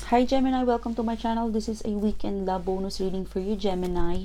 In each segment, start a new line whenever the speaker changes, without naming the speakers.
Hi Gemini, welcome to my channel. This is a weekend love bonus reading for you, Gemini.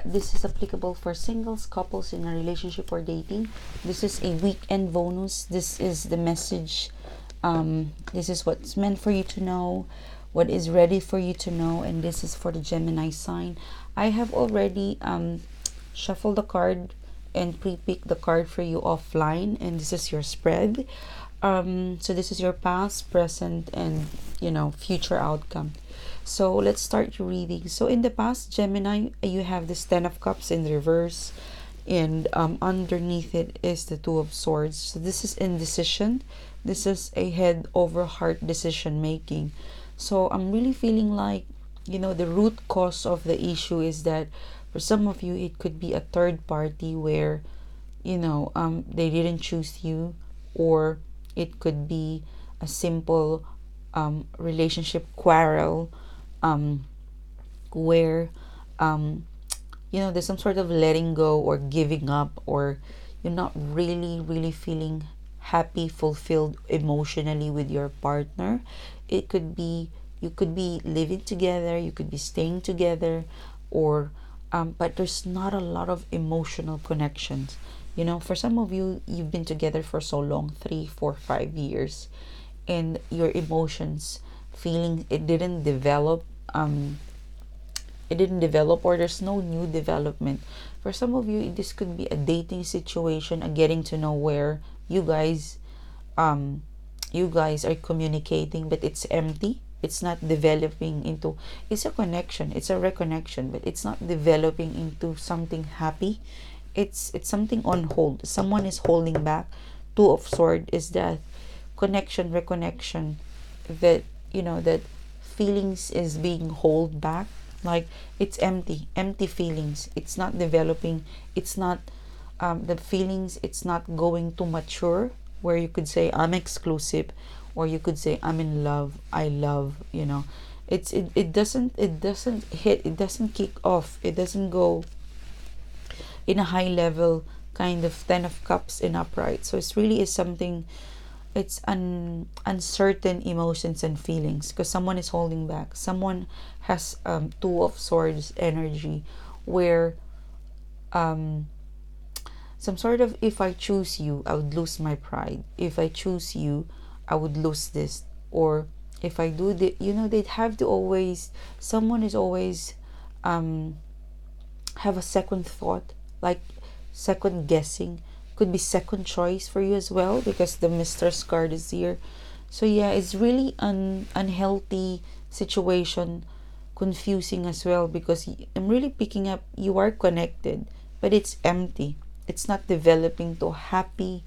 This is applicable for singles, couples in a relationship or dating. This is a weekend bonus. This is the message. This is what's meant for you to know, what is ready for you to know, and this is for the Gemini sign. I have already shuffled the card and pre-picked the card for you offline, and this is your spread. So this is your past, present, and future outcome. So let's start your reading. So in the past, Gemini, you have this 10 of Cups in reverse, and underneath it is the 2 of Swords. So this is indecision. This is a head over heart decision making. So I'm really feeling like the root cause of the issue is that for some of you it could be a third party where they didn't choose you, or it could be a simple relationship quarrel where there's some sort of letting go or giving up, or you're not really feeling happy, fulfilled emotionally with your partner. It could be you could be living together, you could be staying together, or but there's not a lot of emotional connections. For some of you, you've been together for so long, 3, 4, 5 years, and your emotions, feeling, it didn't develop, or there's no new development. For some of you, this could be a dating situation, a getting to know where you guys are communicating, but it's empty. It's not developing into, it's a connection, it's a reconnection, but it's not developing into something happy. It's something on hold. Someone is holding back. 2 of Swords is that connection, reconnection, that that feelings is being held back. Like it's empty feelings. It's not developing. It's not the feelings. It's not going to mature where you could say I'm exclusive, or you could say I'm in love. I love. It doesn't hit. It doesn't kick off. It doesn't go in a high level kind of 10 of Cups in upright. So it really is something, it's uncertain emotions and feelings because someone is holding back. Someone has 2 of Swords energy where some sort of, if I choose you, I would lose my pride. If I choose you, I would lose this. Or if I do the, they'd have to always, someone is always have a second thought, like second guessing. Could be second choice for you as well, because the Mistress card is here. So yeah, it's really an unhealthy situation, confusing as well, because I'm really picking up you are connected, but it's empty. It's not developing to happy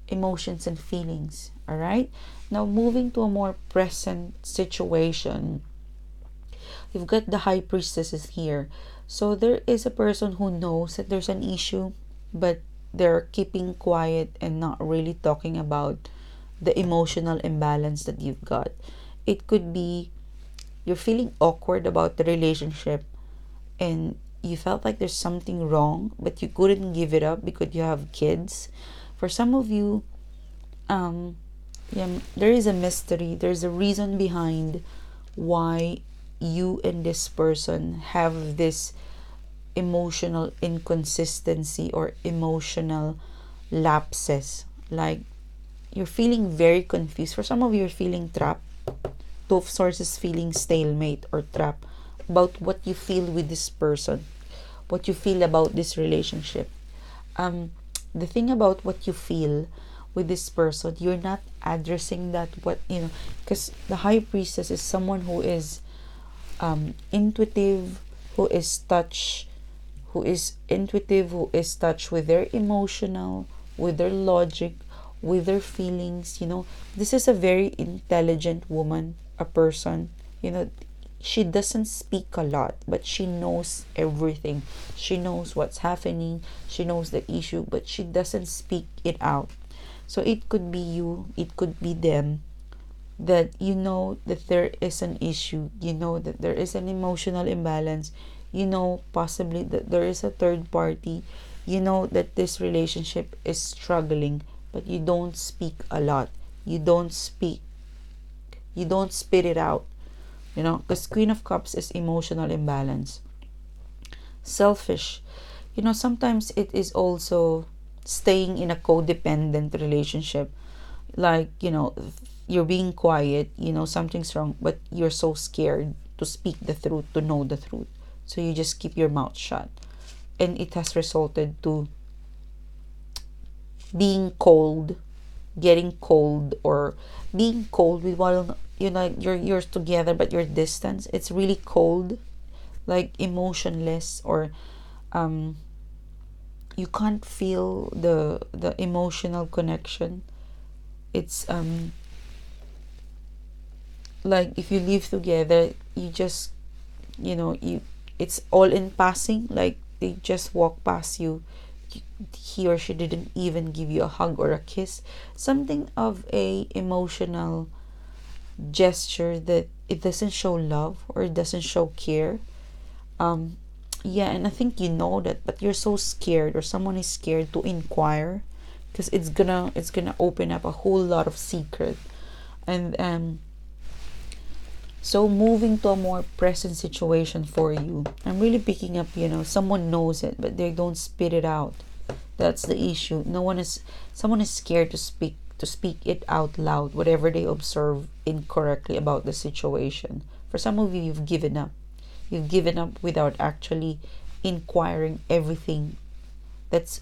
emotions and feelings. All right, now moving to a more present situation, you've got the High Priestesses here. So there is a person who knows that there's an issue, but they're keeping quiet and not really talking about the emotional imbalance that you've got. It could be you're feeling awkward about the relationship, and you felt like there's something wrong, but you couldn't give it up because you have kids. For some of you, there is a mystery. There's a reason behind why you and this person have this emotional inconsistency or emotional lapses. Like you're feeling very confused. For some of you, you're feeling trapped. 2 of Swords is feeling stalemate or trapped about what you feel with this person, what you feel about this relationship. The thing about what you feel with this person, you're not addressing that, because the High Priestess is someone who is intuitive, who is intuitive, who is touch with their emotional, with their logic, with their feelings. This is a very intelligent woman, a person. She doesn't speak a lot, but she knows everything. She knows what's happening. She knows the issue, but she doesn't speak it out. So it could be you, it could be them, that that there is an issue, that there is an emotional imbalance, possibly that there is a third party, that this relationship is struggling, but you don't speak a lot. You don't speak You don't spit it out, you know, because Queen of Cups is emotional imbalance. Selfish, you know, sometimes it is also staying in a codependent relationship. Like, you know, you're being quiet, you know something's wrong, but you're so scared to speak the truth, to know the truth, so you just keep your mouth shut, and it has resulted to being cold, getting cold, or being cold with while, you know, you're together but you're distant. It's really cold, like emotionless, or um you can't feel the emotional connection. It's like if you live together, you just, you know, you, it's all in passing, like they just walk past you. He or she didn't even give you a hug or a kiss, something of a emotional gesture that it doesn't show love or it doesn't show care. um yeah, and I think you know that, but you're so scared, or someone is scared to inquire, because it's gonna open up a whole lot of secret. And so moving to a more present situation for you, I'm really picking up, you know, someone knows it, but they don't spit it out. That's the issue. No one is, someone is scared to speak it out loud, whatever they observe incorrectly about the situation. For some of you, you've given up. You've given up without actually inquiring everything that's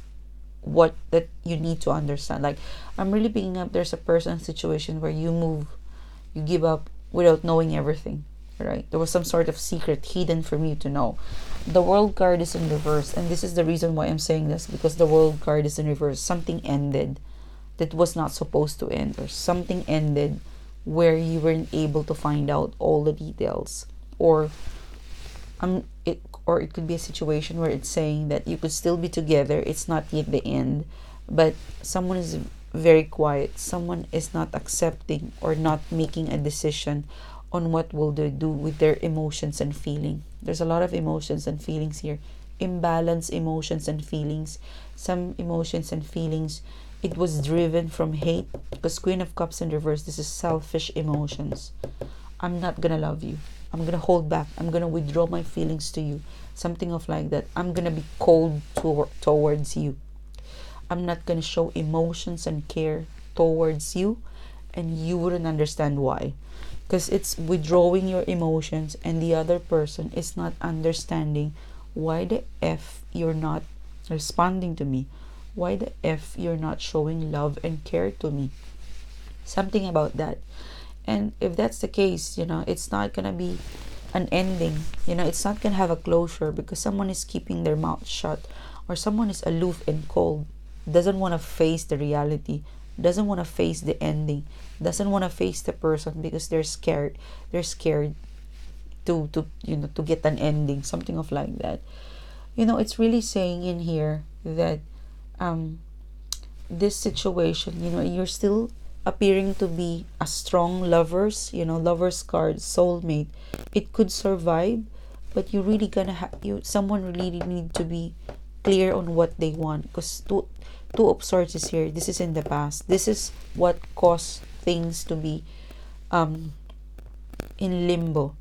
what that you need to understand. Like, I'm really picking up there's a person situation where you give up without knowing everything, right? There was some sort of secret hidden from you to know. The World card is in reverse, and this is the reason why I'm saying this, because the World card is in reverse. Something ended that was not supposed to end, or something ended where you weren't able to find out all the details, or it could be a situation where it's saying that you could still be together, it's not yet the end, but someone is very quiet, someone is not accepting or not making a decision on what will they do with their emotions and feeling. There's a lot of emotions and feelings here, imbalance emotions and feelings. Some emotions and feelings, it was driven from hate, because Queen of Cups in reverse, this is selfish emotions. I'm not gonna love you, I'm gonna hold back, I'm gonna withdraw my feelings to you, something of like that. I'm gonna be cold towards you. I'm not gonna show emotions and care towards you, and you wouldn't understand why, because it's withdrawing your emotions, and the other person is not understanding why the f you're not responding to me, why the f you're not showing love and care to me, something about that. And if that's the case, you know, it's not gonna be an ending, you know, it's not gonna have a closure, because someone is keeping their mouth shut, or someone is aloof and cold, doesn't want to face the reality, doesn't want to face the ending, doesn't want to face the person, because they're scared to you know, to get an ending, something of like that. You know, it's really saying in here that this situation, you know, you're still appearing to be a strong lovers, you know, lovers card, soulmate, it could survive, but you really gonna have, you, someone really need to be clear on what they want, because two of swords is here, this is in the past, this is what caused things to be in limbo,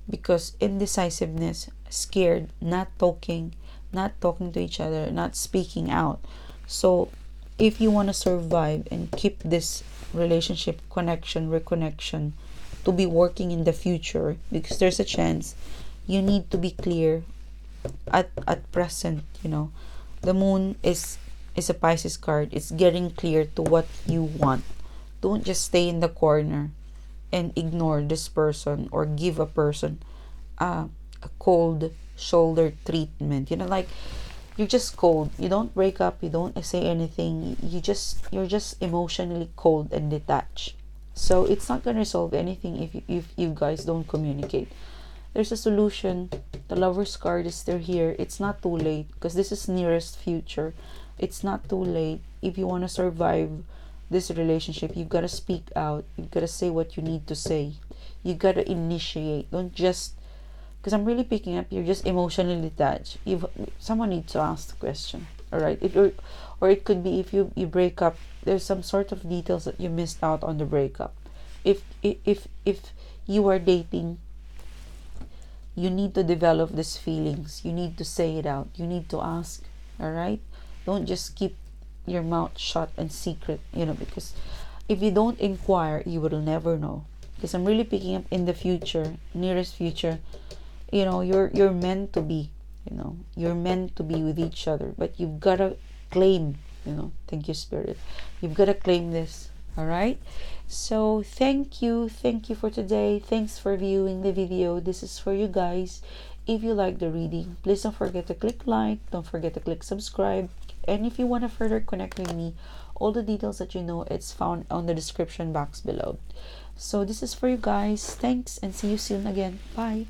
because indecisiveness, scared, not talking to each other, not speaking out. So if you want to survive and keep this relationship, connection, reconnection to be working in the future, because there's a chance, you need to be clear at present, you know. The moon is a Pisces card. It's getting clear to what you want. Don't just stay in the corner and ignore this person, or give a person a cold shoulder treatment, you know, like you're just cold, you don't break up, you don't say anything, you're just emotionally cold and detached. So it's not going to resolve anything if you guys don't communicate. There's a solution. The Lover's card is still here. It's not too late, because this is nearest future. It's not too late. If you want to survive this relationship, you've got to speak out, you've got to say what you need to say, you got to initiate. Don't just, because I'm really picking up, you're just emotionally detached. Someone needs to ask the question. All right, or it could be if you break up, there's some sort of details that you missed out on the breakup. If you are dating, you need to develop these feelings. You need to say it out. You need to ask. All right? Don't just keep your mouth shut and secret, because if you don't inquire, you will never know. Because I'm really picking up in the future, nearest future, you're meant to be, you're meant to be with each other, but you've got to claim, thank you, Spirit. You've got to claim this. All right, so thank you for today. Thanks for viewing the video. This is for you guys. If you like the reading, please don't forget to click like, don't forget to click subscribe, and if you want to further connect with me, all the details that it's found on the description box below. So this is for you guys. Thanks, and see you soon again. Bye.